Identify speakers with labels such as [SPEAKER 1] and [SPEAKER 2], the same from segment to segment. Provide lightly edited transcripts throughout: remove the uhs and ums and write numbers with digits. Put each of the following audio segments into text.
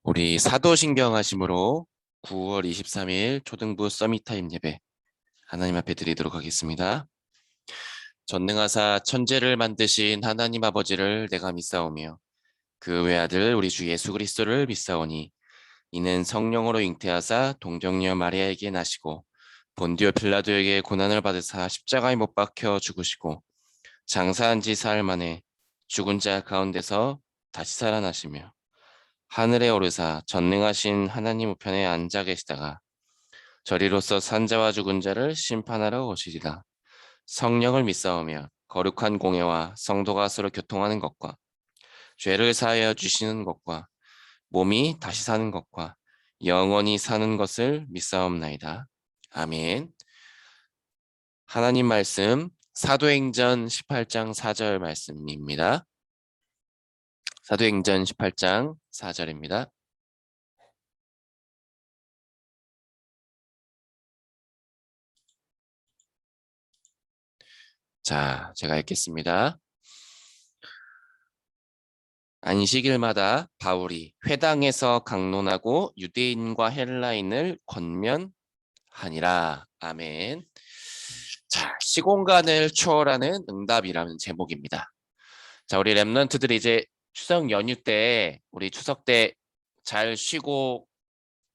[SPEAKER 1] 우리 사도신경하심으로 9월 23일 초등부 서밋타임 예배 하나님 앞에 드리도록 하겠습니다. 전능하사 천재를 만드신 하나님 아버지를 내가 믿사오며 그 외아들 우리 주 예수 그리스도를 믿사오니 이는 성령으로 잉태하사 동정녀 마리아에게 나시고 본디오 필라도에게 고난을 받으사 십자가에 못 박혀 죽으시고 장사한 지 사흘 만에 죽은 자 가운데서 다시 살아나시며 하늘에 오르사 전능하신 하나님 우편에 앉아 계시다가 저리로서 산자와 죽은 자를 심판하러 오시리라. 성령을 믿사오며 거룩한 공예와 성도가 서로 교통하는 것과 죄를 사하여 주시는 것과 몸이 다시 사는 것과 영원히 사는 것을 믿사옵나이다. 아멘. 하나님 말씀 사도행전 18장 4절 말씀입니다. 사도행전 18장 4절입니다. 자, 제가 읽겠습니다. 안식일마다 바울이 회당에서 강론하고 유대인과 헬라인을 권면하니라. 아멘. 자, 시공간을 초월하는 응답이라는 제목입니다. 자, 우리 랩런트들이 이제 추석 연휴 때 우리 추석 때 잘 쉬고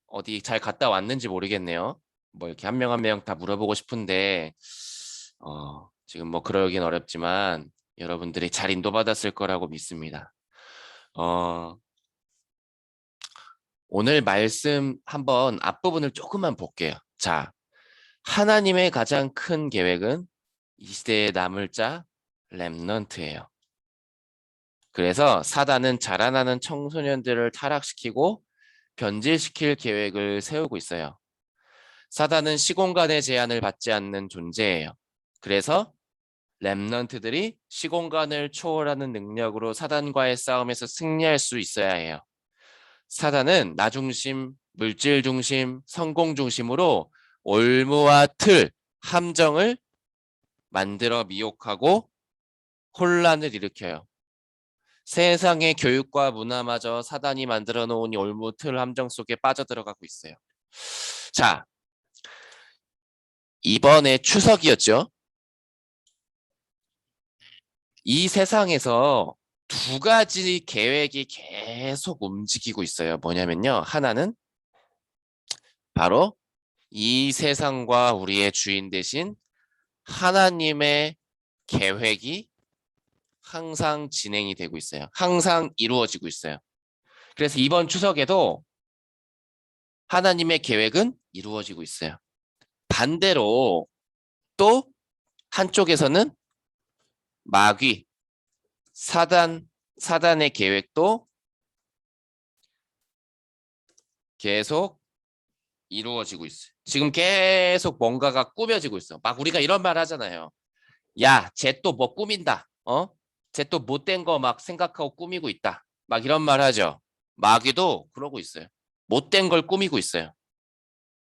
[SPEAKER 1] 어디 잘 갔다 왔는지 모르겠네요. 뭐 이렇게 한 명 한 명 다 물어보고 싶은데 지금 뭐 그러긴 어렵지만 여러분들이 잘 인도받았을 거라고 믿습니다. 오늘 말씀 한번 앞부분을 조금만 볼게요. 자, 하나님의 가장 큰 계획은 이 시대에 남을 자 렘넌트예요. 그래서 사단은 자라나는 청소년들을 타락시키고 변질시킬 계획을 세우고 있어요. 사단은 시공간의 제한을 받지 않는 존재예요. 그래서 렘넌트들이 시공간을 초월하는 능력으로 사단과의 싸움에서 승리할 수 있어야 해요. 사단은 나 중심, 물질 중심, 성공 중심으로 올무와 틀, 함정을 만들어 미혹하고 혼란을 일으켜요. 세상의 교육과 문화마저 사단이 만들어 놓은 이 올무, 틀, 함정 속에 빠져들어가고 있어요. 자, 이번에 추석이었죠. 이 세상에서 두 가지 계획이 계속 움직이고 있어요. 뭐냐면요. 하나는 바로 이 세상과 우리의 주인 대신 하나님의 계획이 항상 진행이 되고 있어요. 항상 이루어지고 있어요. 그래서 이번 추석에도 하나님의 계획은 이루어지고 있어요. 반대로 또 한쪽에서는 마귀, 사단의 계획도 계속 이루어지고 있어요. 지금 계속 뭔가가 꾸며지고 있어. 막 우리가 이런 말 하잖아요. 야, 쟤 또 뭐 꾸민다. 쟤 또 못된 거 막 생각하고 꾸미고 있다. 막 이런 말 하죠. 마귀도 그러고 있어요. 못된 걸 꾸미고 있어요.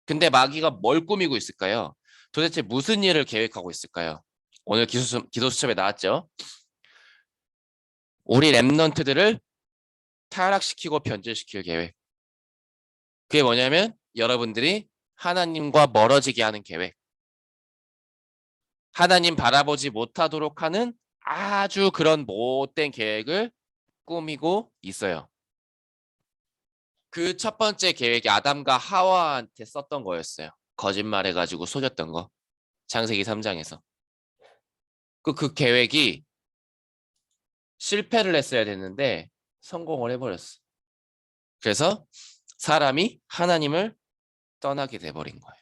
[SPEAKER 1] 근데 마귀가 뭘 꾸미고 있을까요? 도대체 무슨 일을 계획하고 있을까요? 오늘 기도 수첩에 나왔죠. 우리 랩넌트들을 타락시키고 변질시킬 계획. 그게 뭐냐면 여러분들이 하나님과 멀어지게 하는 계획. 하나님 바라보지 못하도록 하는 아주 그런 못된 계획을 꾸미고 있어요. 그 첫 번째 계획이 아담과 하와한테 썼던 거였어요. 거짓말해가지고 속였던 거. 창세기 3장에서. 그 계획이 실패를 했어야 됐는데 성공을 해버렸어. 그래서 사람이 하나님을 떠나게 돼버린 거예요.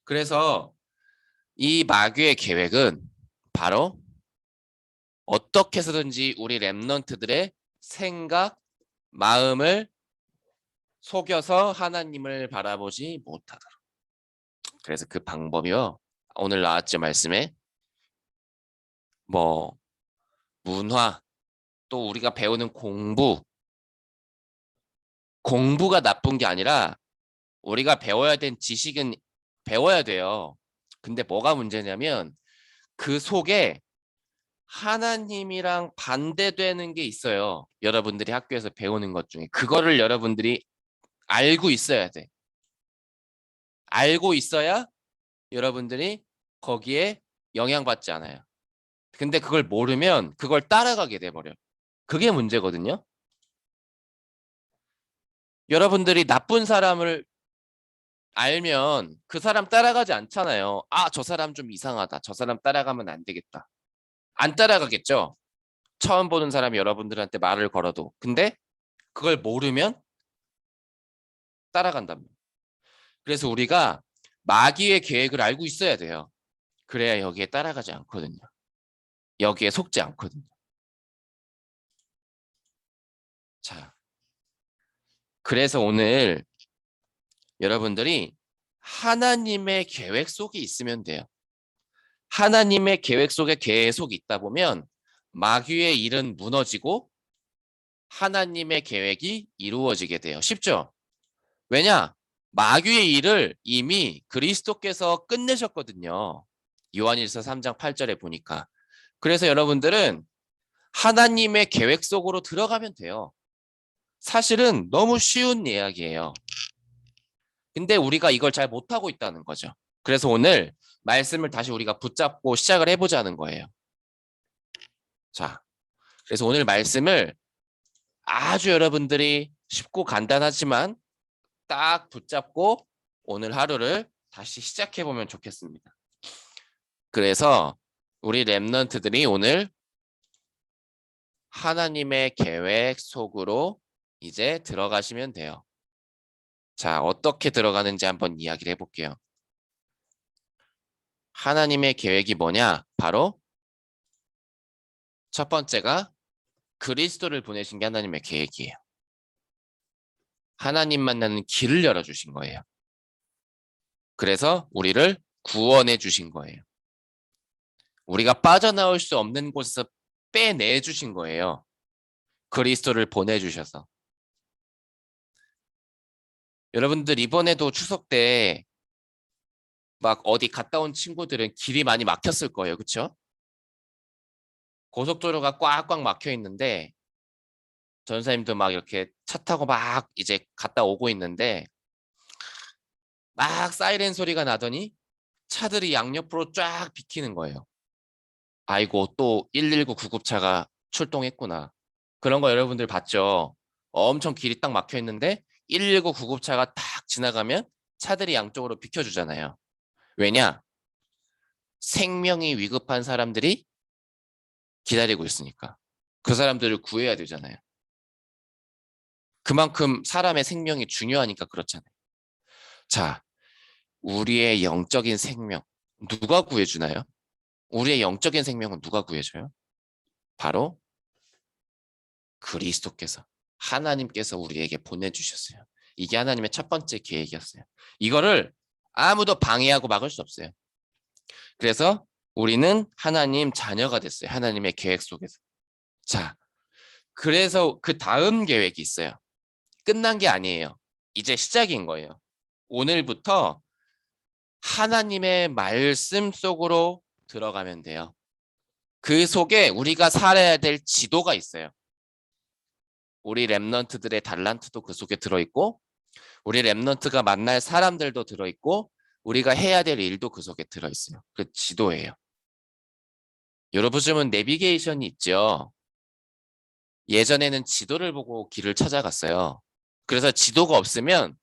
[SPEAKER 1] 그래서 이 마귀의 계획은 바로 어떻게 해서든지 우리 랩넌트들의 생각, 마음을 속여서 하나님을 바라보지 못하도록. 그래서 그 방법이요. 오늘 나왔죠 말씀에 뭐 문화 또 우리가 배우는 공부가 나쁜 게 아니라 우리가 배워야 된 지식은 배워야 돼요. 근데 뭐가 문제냐면 그 속에 하나님이랑 반대되는 게 있어요. 여러분들이 학교에서 배우는 것 중에. 그거를 여러분들이 알고 있어야 돼. 알고 있어야 여러분들이 거기에 영향받지 않아요. 근데 그걸 모르면 그걸 따라가게 돼버려. 그게 문제거든요. 여러분들이 나쁜 사람을 알면 그 사람 따라가지 않잖아요. 아, 저 사람 좀 이상하다. 저 사람 따라가면 안 되겠다. 안 따라가겠죠. 처음 보는 사람이 여러분들한테 말을 걸어도. 근데 그걸 모르면 따라간답니다. 그래서 우리가 마귀의 계획을 알고 있어야 돼요. 그래야 여기에 따라가지 않거든요. 여기에 속지 않거든요. 자, 그래서 오늘 여러분들이 하나님의 계획 속에 있으면 돼요. 하나님의 계획 속에 계속 있다 보면 마귀의 일은 무너지고 하나님의 계획이 이루어지게 돼요. 쉽죠? 왜냐? 마귀의 일을 이미 그리스도께서 끝내셨거든요. 요한일서 3장 8절에 보니까. 그래서 여러분들은 하나님의 계획 속으로 들어가면 돼요. 사실은 너무 쉬운 이야기예요. 근데 우리가 이걸 잘 못하고 있다는 거죠. 그래서 오늘 말씀을 다시 우리가 붙잡고 시작을 해보자는 거예요. 자, 그래서 오늘 말씀을 아주 여러분들이 쉽고 간단하지만 딱 붙잡고 오늘 하루를 다시 시작해보면 좋겠습니다. 그래서 우리 랩런트들이 오늘 하나님의 계획 속으로 이제 들어가시면 돼요. 자, 어떻게 들어가는지 한번 이야기를 해볼게요. 하나님의 계획이 뭐냐? 바로 첫 번째가 그리스도를 보내신 게 하나님의 계획이에요. 하나님 만나는 길을 열어주신 거예요. 그래서 우리를 구원해 주신 거예요. 우리가 빠져나올 수 없는 곳에서 빼내 주신 거예요. 그리스도를 보내주셔서. 여러분들 이번에도 추석 때 막 어디 갔다 온 친구들은 길이 많이 막혔을 거예요. 그렇죠? 고속도로가 꽉꽉 막혀 있는데 전사님도 막 이렇게 차 타고 막 이제 갔다 오고 있는데 막 사이렌 소리가 나더니 차들이 양옆으로 쫙 비키는 거예요. 아이고 또 119 구급차가 출동했구나. 그런 거 여러분들 봤죠? 엄청 길이 딱 막혀 있는데 119 구급차가 딱 지나가면 차들이 양쪽으로 비켜주잖아요. 왜냐? 생명이 위급한 사람들이 기다리고 있으니까. 그 사람들을 구해야 되잖아요. 그만큼 사람의 생명이 중요하니까 그렇잖아요. 자, 우리의 영적인 생명 누가 구해주나요? 우리의 영적인 생명은 누가 구해줘요? 바로 그리스도께서 하나님께서 우리에게 보내주셨어요. 이게 하나님의 첫 번째 계획이었어요. 이거를 아무도 방해하고 막을 수 없어요. 그래서 우리는 하나님 자녀가 됐어요. 하나님의 계획 속에서. 자, 그래서 그 다음 계획이 있어요. 끝난 게 아니에요. 이제 시작인 거예요. 오늘부터 하나님의 말씀 속으로 들어가면 돼요. 그 속에 우리가 살아야 될 지도가 있어요. 우리 랩런트들의 달란트도 그 속에 들어있고 우리 랩런트가 만날 사람들도 들어있고 우리가 해야 될 일도 그 속에 들어있어요. 그 지도예요. 여러분 내비게이션이 있죠. 예전에는 지도를 보고 길을 찾아갔어요. 그래서 지도가 없으면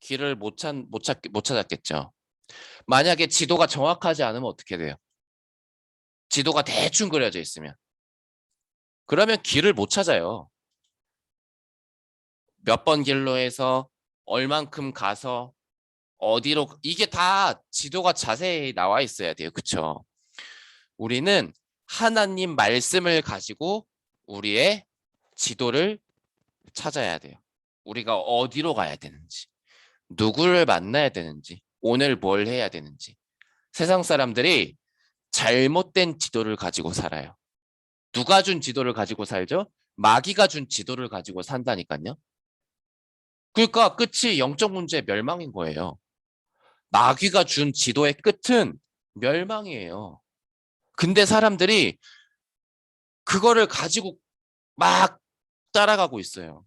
[SPEAKER 1] 길을 못 찾았겠죠. 만약에 지도가 정확하지 않으면 어떻게 돼요? 지도가 대충 그려져 있으면. 그러면 길을 못 찾아요. 몇 번 길로 해서 얼만큼 가서 어디로 이게 다 지도가 자세히 나와 있어야 돼요. 그렇죠? 우리는 하나님 말씀을 가지고 우리의 지도를 찾아야 돼요. 우리가 어디로 가야 되는지, 누구를 만나야 되는지, 오늘 뭘 해야 되는지. 세상 사람들이 잘못된 지도를 가지고 살아요. 누가 준 지도를 가지고 살죠? 마귀가 준 지도를 가지고 산다니까요. 그러니까 끝이 영적 문제 멸망인 거예요. 마귀가 준 지도의 끝은 멸망이에요. 근데 사람들이 그거를 가지고 막 따라가고 있어요.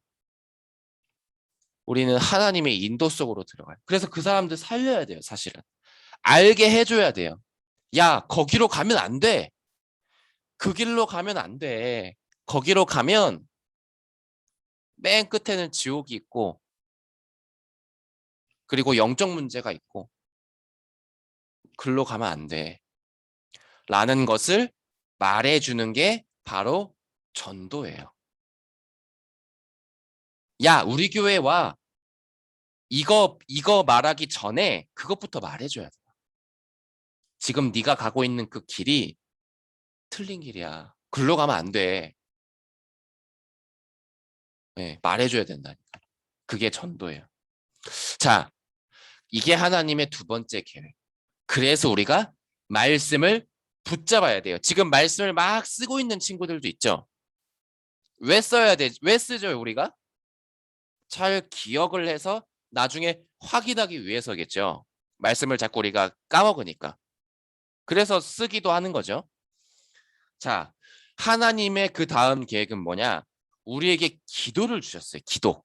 [SPEAKER 1] 우리는 하나님의 인도 속으로 들어가요. 그래서 그 사람들 살려야 돼요, 사실은. 알게 해줘야 돼요. 야, 거기로 가면 안 돼. 그 길로 가면 안 돼. 거기로 가면 맨 끝에는 지옥이 있고, 그리고 영적 문제가 있고, 글로 가면 안 돼. 라는 것을 말해주는 게 바로 전도예요. 야, 우리 교회 와. 이거 말하기 전에 그것부터 말해줘야 돼. 지금 네가 가고 있는 그 길이 틀린 길이야. 글로 가면 안 돼. 네, 말해줘야 된다니까. 그게 전도예요. 자, 이게 하나님의 두 번째 계획. 그래서 우리가 말씀을 붙잡아야 돼요. 지금 말씀을 막 쓰고 있는 친구들도 있죠. 왜 써야 돼? 왜 쓰죠, 우리가? 잘 기억을 해서 나중에 확인하기 위해서겠죠. 말씀을 자꾸 우리가 까먹으니까. 그래서 쓰기도 하는 거죠. 자, 하나님의 그 다음 계획은 뭐냐? 우리에게 기도를 주셨어요. 기도.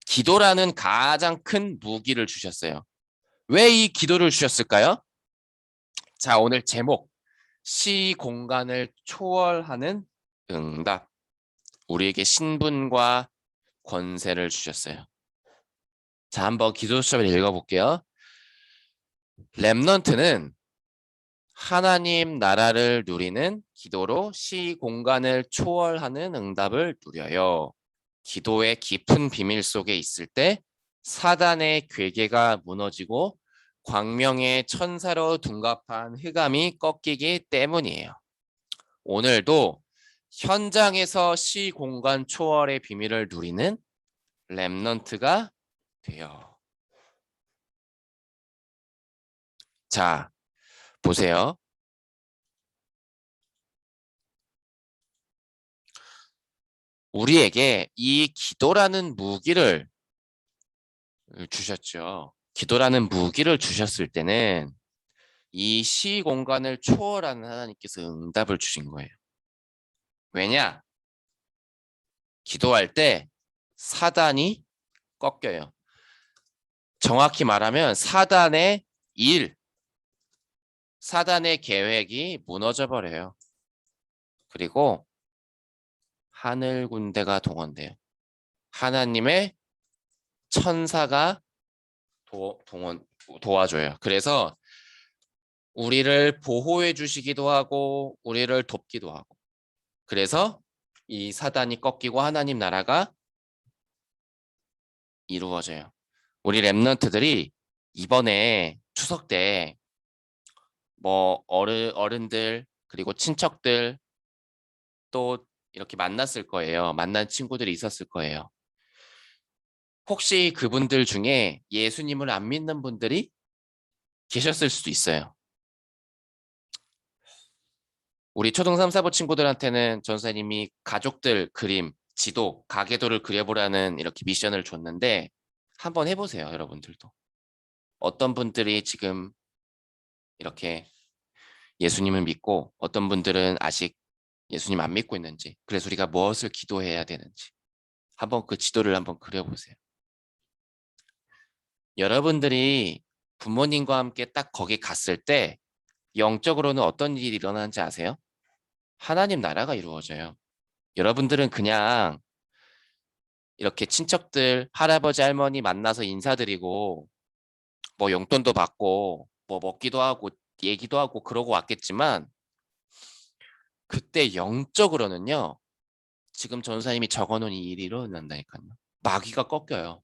[SPEAKER 1] 기도라는 가장 큰 무기를 주셨어요. 왜 이 기도를 주셨을까요? 자, 오늘 제목. 시 공간을 초월하는 응답. 우리에게 신분과 권세를 주셨어요. 자, 한번 기도 수첩을 읽어볼게요. 렘넌트는 하나님 나라를 누리는 기도로 시 공간을 초월하는 응답을 누려요. 기도의 깊은 비밀 속에 있을 때 사단의 괴계가 무너지고 광명의 천사로 둔갑한 흑암이 꺾이기 때문이에요. 오늘도 현장에서 시 공간 초월의 비밀을 누리는 렘넌트가 돼요. 자, 보세요. 우리에게 이 기도라는 무기를 주셨죠. 기도라는 무기를 주셨을 때는 이 시 공간을 초월하는 하나님께서 응답을 주신 거예요. 왜냐? 기도할 때 사단이 꺾여요. 정확히 말하면 사단의 일, 사단의 계획이 무너져 버려요. 그리고 하늘 군대가 동원돼요. 하나님의 천사가 도와줘요. 그래서 우리를 보호해 주시기도 하고 우리를 돕기도 하고. 그래서 이 사단이 꺾이고 하나님 나라가 이루어져요. 우리 렘넌트들이 이번에 추석 때 뭐 어른들 그리고 친척들 또 이렇게 만났을 거예요. 만난 친구들이 있었을 거예요. 혹시 그분들 중에 예수님을 안 믿는 분들이 계셨을 수도 있어요. 우리 초등 3, 4부 친구들한테는 전사님이 가족들 그림, 지도, 가계도를 그려보라는 이렇게 미션을 줬는데 한번 해보세요, 여러분들도. 어떤 분들이 지금 이렇게 예수님을 믿고 어떤 분들은 아직 예수님 안 믿고 있는지, 그래서 우리가 무엇을 기도해야 되는지 한번 그 지도를 한번 그려보세요. 여러분들이 부모님과 함께 딱 거기 갔을 때 영적으로는 어떤 일이 일어나는지 아세요? 하나님 나라가 이루어져요. 여러분들은 그냥 이렇게 친척들, 할아버지, 할머니 만나서 인사드리고 뭐 용돈도 받고 뭐 먹기도 하고 얘기도 하고 그러고 왔겠지만 그때 영적으로는요. 지금 전사님이 적어놓은 이 일이 일어난다니까요. 마귀가 꺾여요.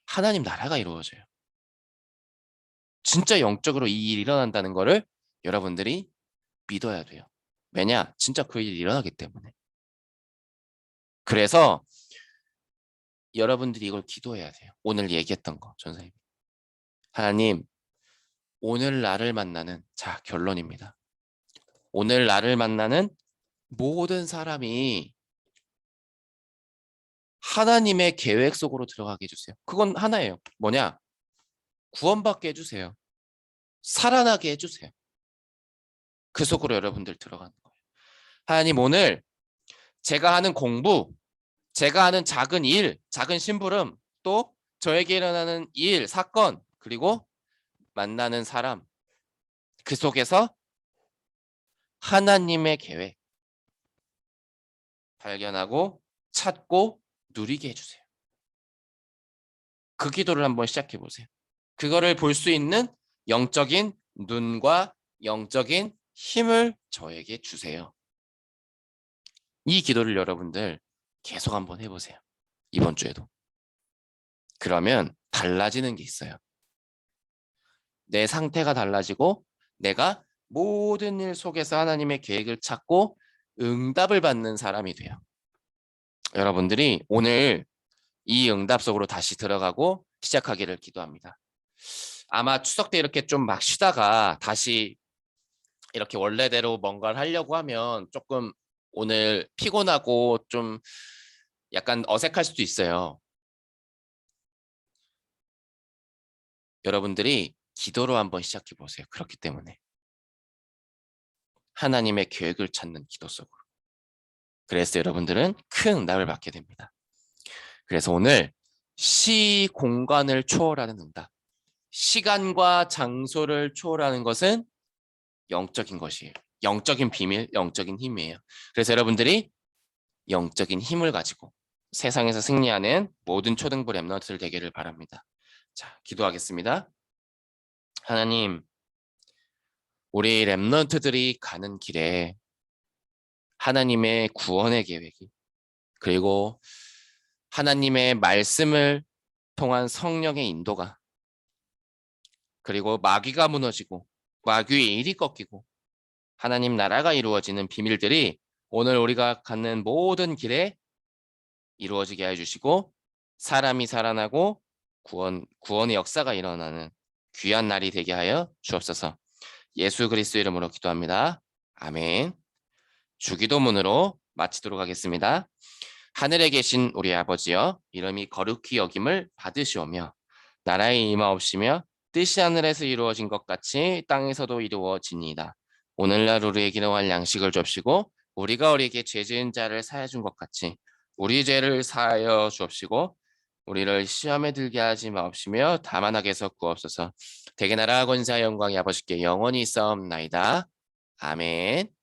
[SPEAKER 1] 하나님 나라가 이루어져요. 진짜 영적으로 이 일이 일어난다는 거를 여러분들이 믿어야 돼요. 왜냐? 진짜 그 일이 일어나기 때문에. 그래서 여러분들이 이걸 기도해야 돼요. 오늘 얘기했던 거, 전사님. 하나님, 오늘 나를 만나는, 자, 결론입니다. 오늘 나를 만나는 모든 사람이 하나님의 계획 속으로 들어가게 해주세요. 그건 하나예요. 뭐냐? 구원받게 해주세요. 살아나게 해주세요. 그 속으로 여러분들 들어가는 거예요. 하나님, 오늘 제가 하는 공부, 제가 하는 작은 일, 작은 심부름, 또 저에게 일어나는 일, 사건, 그리고 만나는 사람, 그 속에서 하나님의 계획 발견하고 찾고 누리게 해주세요. 그 기도를 한번 시작해 보세요. 그거를 볼 수 있는 영적인 눈과 영적인 힘을 저에게 주세요. 이 기도를 여러분들 계속 한번 해보세요. 이번 주에도. 그러면 달라지는 게 있어요. 내 상태가 달라지고 내가 모든 일 속에서 하나님의 계획을 찾고 응답을 받는 사람이 돼요. 여러분들이 오늘 이 응답 속으로 다시 들어가고 시작하기를 기도합니다. 아마 추석 때 이렇게 좀 막 쉬다가 다시 이렇게 원래대로 뭔가를 하려고 하면 조금 오늘 피곤하고 좀 약간 어색할 수도 있어요. 여러분들이 기도로 한번 시작해 보세요. 그렇기 때문에 하나님의 계획을 찾는 기도 속으로. 그래서 여러분들은 큰 응답을 받게 됩니다. 그래서 오늘 시 공간을 초월하는 응답. 시간과 장소를 초월하는 것은 영적인 것이에요. 영적인 비밀, 영적인 힘이에요. 그래서 여러분들이 영적인 힘을 가지고 세상에서 승리하는 모든 초등부 랩런트들 되기를 바랍니다. 자, 기도하겠습니다. 하나님, 우리 랩런트들이 가는 길에 하나님의 구원의 계획이, 그리고 하나님의 말씀을 통한 성령의 인도가, 그리고 마귀가 무너지고 마귀의 일이 꺾이고 하나님 나라가 이루어지는 비밀들이 오늘 우리가 갖는 모든 길에 이루어지게 해주시고 사람이 살아나고 구원의 역사가 일어나는 귀한 날이 되게 하여 주옵소서. 예수 그리스도 이름으로 기도합니다. 아멘. 주기도문으로 마치도록 하겠습니다. 하늘에 계신 우리 아버지여, 이름이 거룩히 여김을 받으시오며 나라의 임하옵시며 뜻이 하늘에서 이루어진 것 같이 땅에서도 이루어지니이다. 오늘날 우리에게 일용할 양식을 줍시고 우리가 우리에게 죄 지은 자를 사하여 준 것 같이 우리 죄를 사하여 주옵시고 우리를 시험에 들게 하지 마옵시며 다만 악에서 구하옵소서. 대개 나라 권세 영광이 아버지께 영원히 있사옵나이다. 아멘.